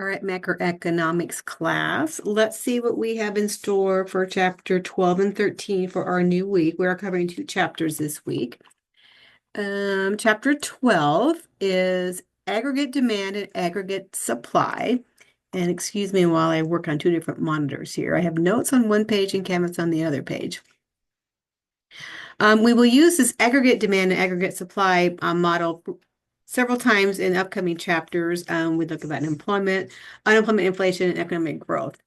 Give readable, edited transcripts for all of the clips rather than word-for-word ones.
All right, macroeconomics class. Let's see what we have in store for chapter 12 and 13 for our new week. We are covering two chapters this week. Chapter 12 is aggregate demand and aggregate supply. And excuse me while I work on two different monitors here. I have notes on one page and Canvas on the other page. We will use this aggregate demand and aggregate supply model several times in upcoming chapters. We look about unemployment, inflation, and economic growth.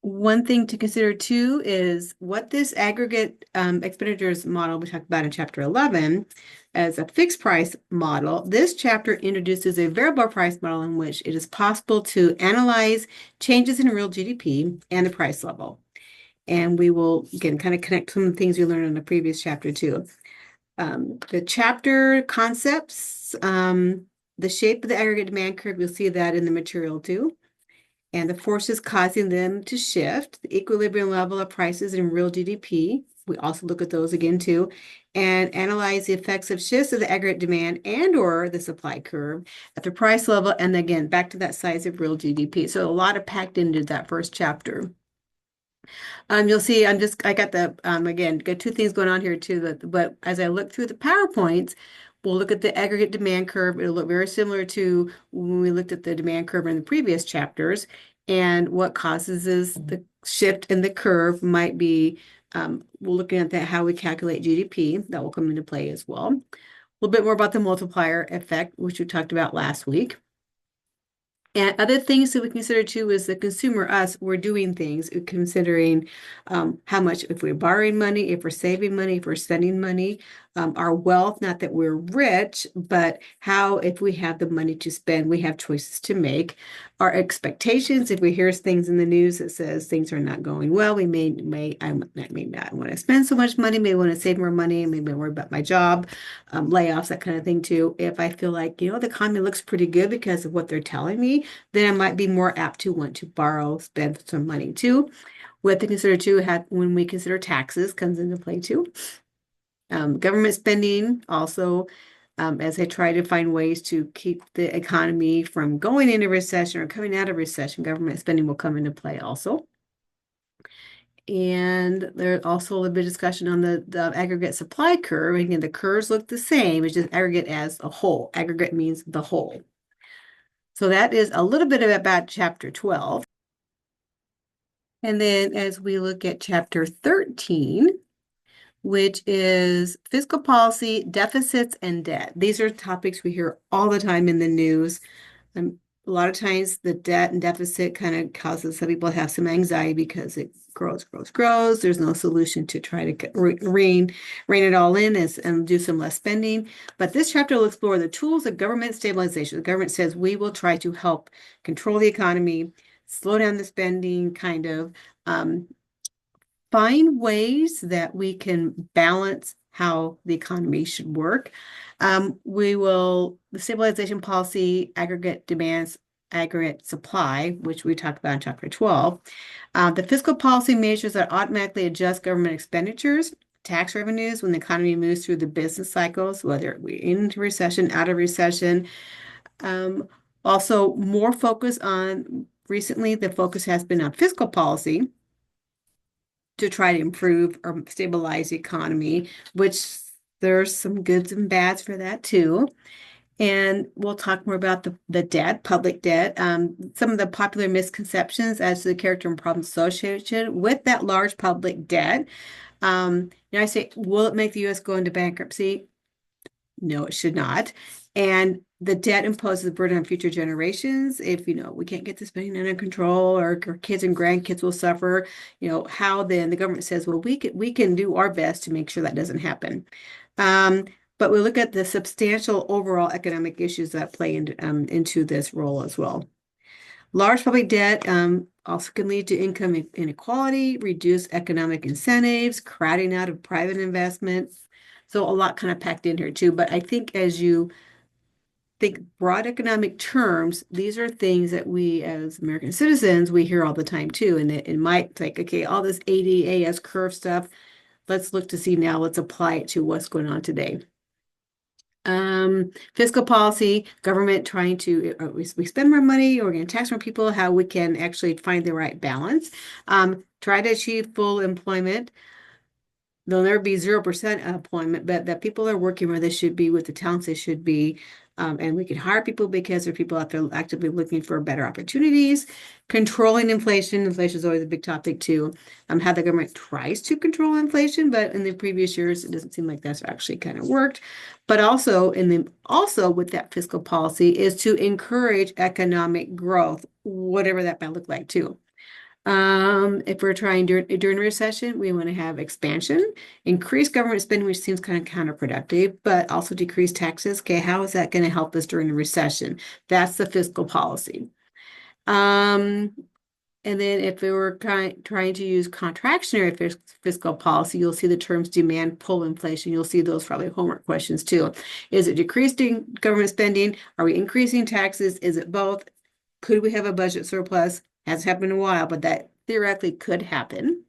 One thing to consider too is what this aggregate expenditures model we talked about in chapter 11 as a fixed price model. This chapter introduces a variable price model in which it is possible to analyze changes in real GDP and the price level. And we will, again, kind of connect some of the things we learned in the previous chapter too. The chapter concepts, the shape of the aggregate demand curve, you'll see that in the material too. And the forces causing them to shift, the equilibrium level of prices in real GDP. We also look at those again too, and analyze the effects of shifts of the aggregate demand and or the supply curve at the price level. And again, back to that size of real GDP. So a lot of packed into that first chapter. You'll see I got the, again, got two things going on here too, but as I look through the PowerPoints, we'll look at the aggregate demand curve. It'll look very similar to when we looked at the demand curve in the previous chapters. And what causes is the shift in the curve might be, we're looking at that, how we calculate GDP. That will come into play as well. A little bit more about the multiplier effect, which we talked about last week. And other things that we consider too is the consumer, us, we're doing things, considering how much, if we're borrowing money, if we're saving money, if we're spending money, our wealth, not that we're rich, but how, if we have the money to spend, we have choices to make. Our expectations, if we hear things in the news that says things are not going well, I may not want to spend so much money, may want to save more money, maybe worry about my job, layoffs, that kind of thing too. If I feel like, the economy looks pretty good because of what they're telling me, then I might be more apt to want to borrow, spend some money too. We have to consider too, when we consider taxes comes into play too. Government spending also, as I try to find ways to keep the economy from going into recession or coming out of recession, government spending will come into play also. And there's also a little bit of discussion on the aggregate supply curve. Again, the curves look the same, it's just aggregate as a whole. Aggregate means the whole. So that is a little bit about chapter 12. And then as we look at chapter 13, which is fiscal policy, deficits, and debt. These are topics we hear all the time in the news. A lot of times the debt and deficit kind of causes some people to have some anxiety because it grows. There's no solution to try to rein it all in and do some less spending. But this chapter will explore the tools of government stabilization. The government says we will try to help control the economy, slow down the spending, kind of find ways that we can balance how the economy should work. The stabilization policy, aggregate demands, aggregate supply, which we talked about in chapter 12. The fiscal policy measures that automatically adjust government expenditures, tax revenues when the economy moves through the business cycles, whether we're into recession, out of recession. Also, more focus on, recently, the focus has been on fiscal policy to try to improve or stabilize the economy, which there's some goods and bads for that too. And we'll talk more about the debt, public debt, some of the popular misconceptions as to the character and problems associated with that large public debt. I say, will it make the U.S. go into bankruptcy? No, it should not. And the debt imposes a burden on future generations. If, we can't get the spending under control, or kids and grandkids will suffer, how then the government says, well, we can do our best to make sure that doesn't happen. But we look at the substantial overall economic issues that play into this role as well. Large public debt also can lead to income inequality, reduce economic incentives, crowding out of private investments. So a lot kind of packed in here too. But I think as you think broad economic terms, these are things that we as American citizens, we hear all the time too. And it might think, okay, all this ADAS curve stuff, let's look to see now, let's apply it to what's going on today. Fiscal policy, government trying to, we spend more money, or we're going to tax more people, how we can actually find the right balance. Try to achieve full employment. There'll never be 0% employment, but that people are working where they should be with the talents they should be. And we can hire people because there are people out there actively looking for better opportunities. Controlling inflation. Inflation is always a big topic too. How the government tries to control inflation, but in the previous years, it doesn't seem like that's actually kind of worked. But also also with that fiscal policy is to encourage economic growth, whatever that might look like too. If we're trying during a recession, we want to have expansion, increase government spending, which seems kind of counterproductive, but also decrease taxes. Okay, how is that going to help us during the recession? That's the fiscal policy. And then if we were trying to use contractionary fiscal policy, you'll see the terms demand pull inflation. You'll see those probably homework questions too. Is it decreasing government spending? Are we increasing taxes? Is it both? Could we have a budget surplus? Hasn't happened in a while, but that theoretically could happen.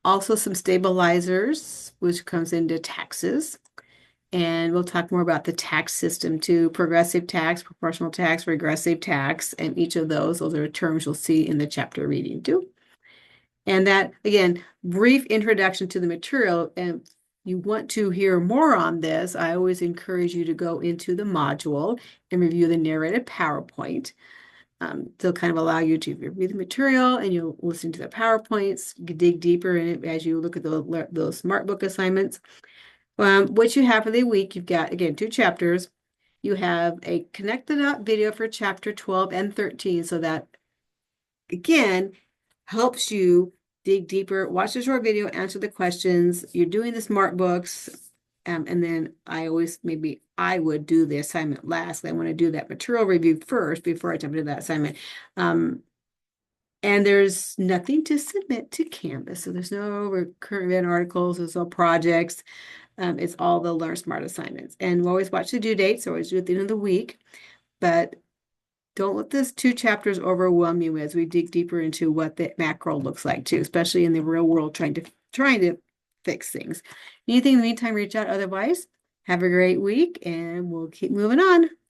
Also some stabilizers, which comes into taxes. And we'll talk more about the tax system too, progressive tax, proportional tax, regressive tax, and each of those are terms you'll see in the chapter reading too. And that, again, brief introduction to the material. And you want to hear more on this, I always encourage you to go into the module and review the narrated PowerPoint. They'll kind of allow you to review the material and you'll listen to the PowerPoints, dig deeper in it as you look at those SmartBook assignments. What you have for the week, you've got, again, 2 chapters. You have a connected up video for chapter 12 and 13. So that, again, helps you dig deeper, watch the short video, answer the questions. You're doing the SmartBooks. And then I would do the assignment last. I want to do that material review first before I jump into that assignment. And there's nothing to submit to Canvas. So there's no current event articles, there's no projects. It's all the Learn Smart assignments. And we'll always watch the due dates, always do it at the end of the week. But don't let this 2 chapters overwhelm you as we dig deeper into what the macro looks like too, especially in the real world, trying to fix things. Anything in the meantime, reach out. Otherwise, have a great week and we'll keep moving on.